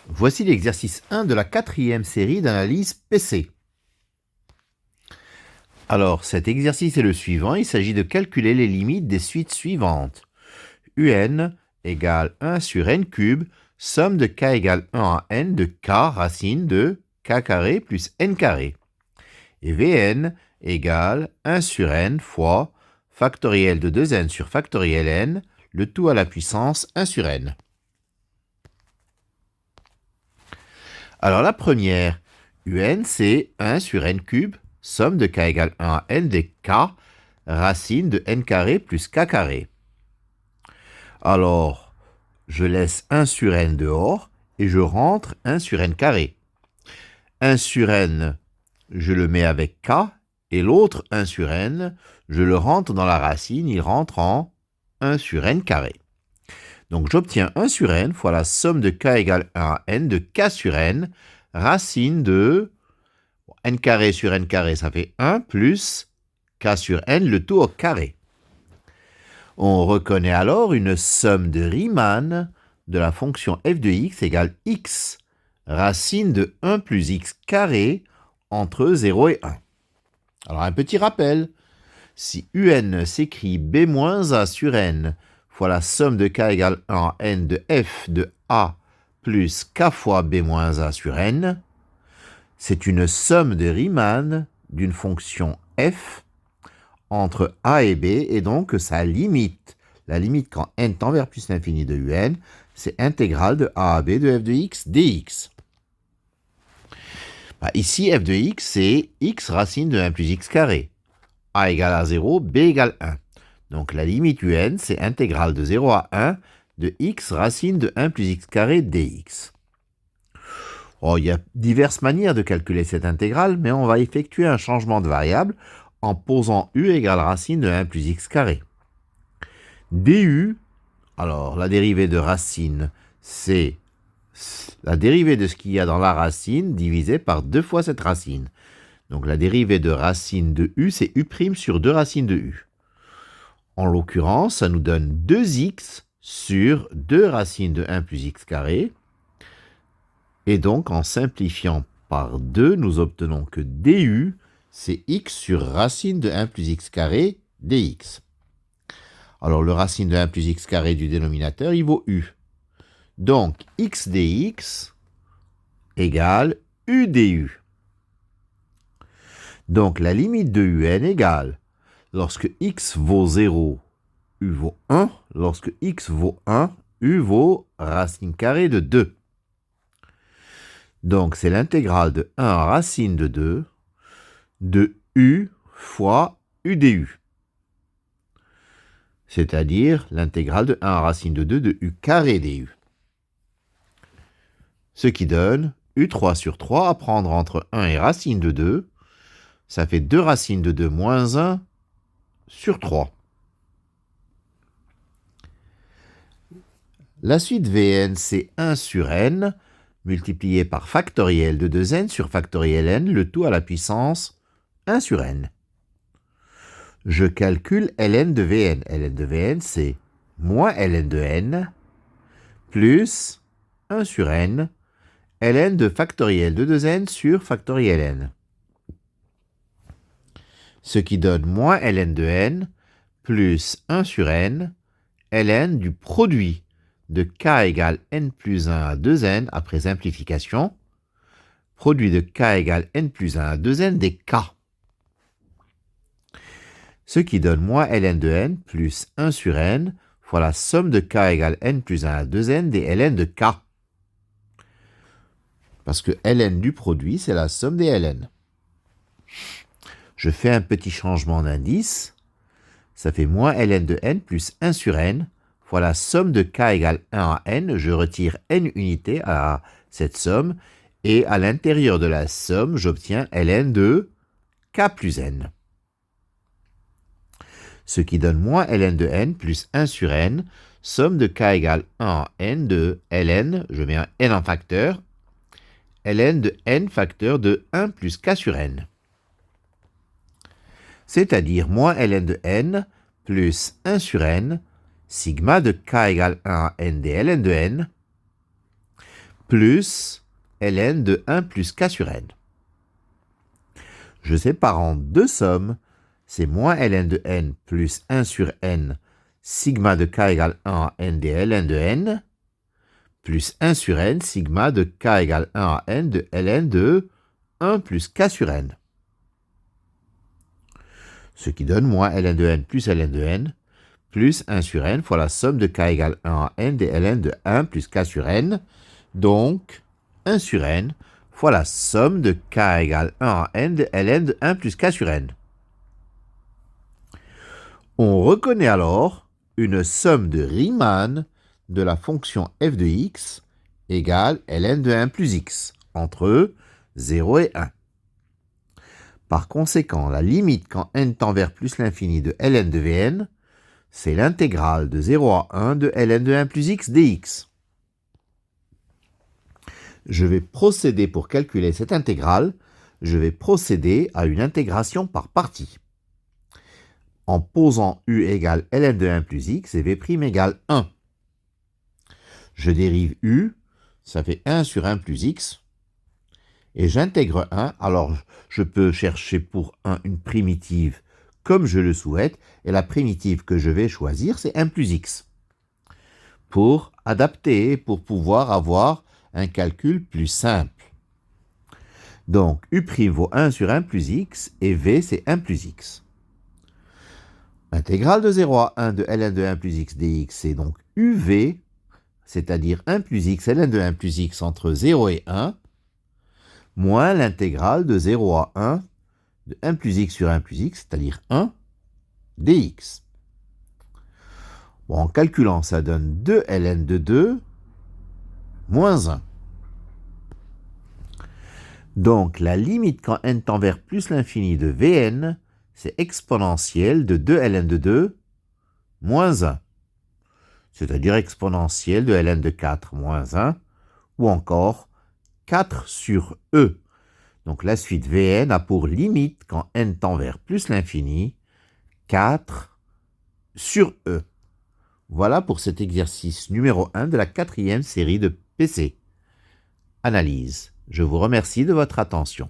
Voici l'exercice 1 de la 4e série d'analyse PC. Alors, cet exercice est le suivant. Il s'agit de calculer les limites des suites suivantes. UN égale 1 sur n cube, somme de k égale 1 à n de k racine de k carré plus n carré. Et Vn égale 1 sur n fois factoriel de 2n sur factoriel n, le tout à la puissance 1 sur n. Alors la première, UN, c'est 1 sur n cube, somme de k égale 1 à n des k, racine de n carré plus k carré. Alors, je laisse 1 sur n dehors et je rentre 1 sur n carré. 1 sur n, je le mets avec k, et l'autre 1 sur n, je le rentre dans la racine, il rentre en 1 sur n carré. Donc j'obtiens 1 sur n fois la somme de k égale 1 à n de k sur n, racine de n carré sur n carré, ça fait 1 plus k sur n, le tout au carré. On reconnaît alors une somme de Riemann de la fonction f de x égale x, racine de 1 plus x carré entre 0 et 1. Alors un petit rappel, si un s'écrit b moins a sur n fois la somme de k égale 1 à n de f de a plus k fois b moins a sur n, c'est une somme de Riemann d'une fonction f entre a et b, et donc sa limite, la limite quand n tend vers plus l'infini de un, c'est intégrale de a à b de f de x dx. Ici, f de x, c'est x racine de 1 plus x carré. A égale à 0, b égale 1. Donc la limite un, c'est intégrale de 0 à 1 de x racine de 1 plus x carré dx. Il y a diverses manières de calculer cette intégrale, mais on va effectuer un changement de variable en posant u égale racine de 1 plus x carré. du, alors la dérivée de racine, c'est la dérivée de ce qu'il y a dans la racine divisée par 2 fois cette racine. Donc la dérivée de racine de u, c'est u' sur 2 racines de u. En l'occurrence, ça nous donne 2x sur 2 racines de 1 plus x carré. Et donc, en simplifiant par 2, nous obtenons que du, c'est x sur racine de 1 plus x carré dx. Alors, le racine de 1 plus x carré du dénominateur, il vaut u. Donc, x dx égale u du. Donc, la limite de un égale, lorsque x vaut 0, u vaut 1. Lorsque x vaut 1, u vaut racine carrée de 2. Donc, c'est l'intégrale de 1 racine de 2 de u fois u du. C'est-à-dire l'intégrale de 1 racine de 2 de u carré du. Ce qui donne u3 sur 3 à prendre entre 1 et racine de 2. Ça fait 2 racines de 2 moins 1 sur 3. La suite Vn, c'est 1 sur n multiplié par factoriel de 2n sur factoriel n, le tout à la puissance 1 sur n. Je calcule ln de Vn. ln de Vn, c'est moins ln de n plus 1 sur n, ln de factoriel de 2n sur factoriel n. Ce qui donne moins ln de n plus 1 sur n, ln du produit de k égale n plus 1 à 2n après simplification, produit de k égale n plus 1 à 2n des k. Ce qui donne moins ln de n plus 1 sur n fois la somme de k égale n plus 1 à 2n des ln de k. Parce que ln du produit, c'est la somme des ln. Je fais un petit changement d'indice. Ça fait moins ln de n plus 1 sur n fois la somme de k égale 1 à n. Je retire n unités à cette somme. Et à l'intérieur de la somme, j'obtiens ln de k plus n. Ce qui donne moins ln de n plus 1 sur n, somme de k égale 1 à n de ln, je mets un n en facteur, ln de n facteur de 1 plus k sur n. C'est-à-dire moins ln de n plus 1 sur n, sigma de k égale 1 à n des ln de n, plus ln de 1 plus k sur n. Je sépare en deux sommes, c'est moins ln de n plus 1 sur n, sigma de k égale 1 à n des ln de n, plus 1 sur n, sigma de k égale 1 à n de ln de 1 plus k sur n. Ce qui donne moins ln de n plus ln de n, plus 1 sur n fois la somme de k égale 1 à n des ln de 1 plus k sur n, donc 1 sur n fois la somme de k égale 1 à n de ln de 1 plus k sur n. On reconnaît alors une somme de Riemann de la fonction f de x égale ln de 1 plus x, entre 0 et 1. Par conséquent, la limite quand n tend vers plus l'infini de ln de Vn, c'est l'intégrale de 0 à 1 de ln de 1 plus x dx. Je vais procéder pour calculer cette intégrale, je vais procéder à une intégration par partie. En posant u égale ln de 1 plus x et v' égale 1. Je dérive u, ça fait 1 sur 1 plus x, et j'intègre 1, alors je peux chercher pour 1 une primitive comme je le souhaite, et la primitive que je vais choisir, c'est 1 plus x. Pour adapter, pour pouvoir avoir un calcul plus simple. Donc, u' vaut 1 sur 1 plus x, et v, c'est 1 plus x. L'intégrale de 0 à 1 de ln de 1 plus x dx, c'est donc uv, c'est-à-dire 1 plus x ln de 1 plus x entre 0 et 1, moins l'intégrale de 0 à 1 de 1 plus x sur 1 plus x, c'est-à-dire 1 dx. Bon, en calculant, ça donne 2 ln de 2 moins 1. Donc, la limite quand n tend vers plus l'infini de Vn, c'est exponentielle de 2 ln de 2 moins 1. C'est-à-dire exponentielle de ln de 4 moins 1, ou encore 4 sur e. Donc la suite Vn a pour limite, quand n tend vers plus l'infini, 4 sur e. Voilà pour cet exercice numéro 1 de la 4e série de PC. Analyse. Je vous remercie de votre attention.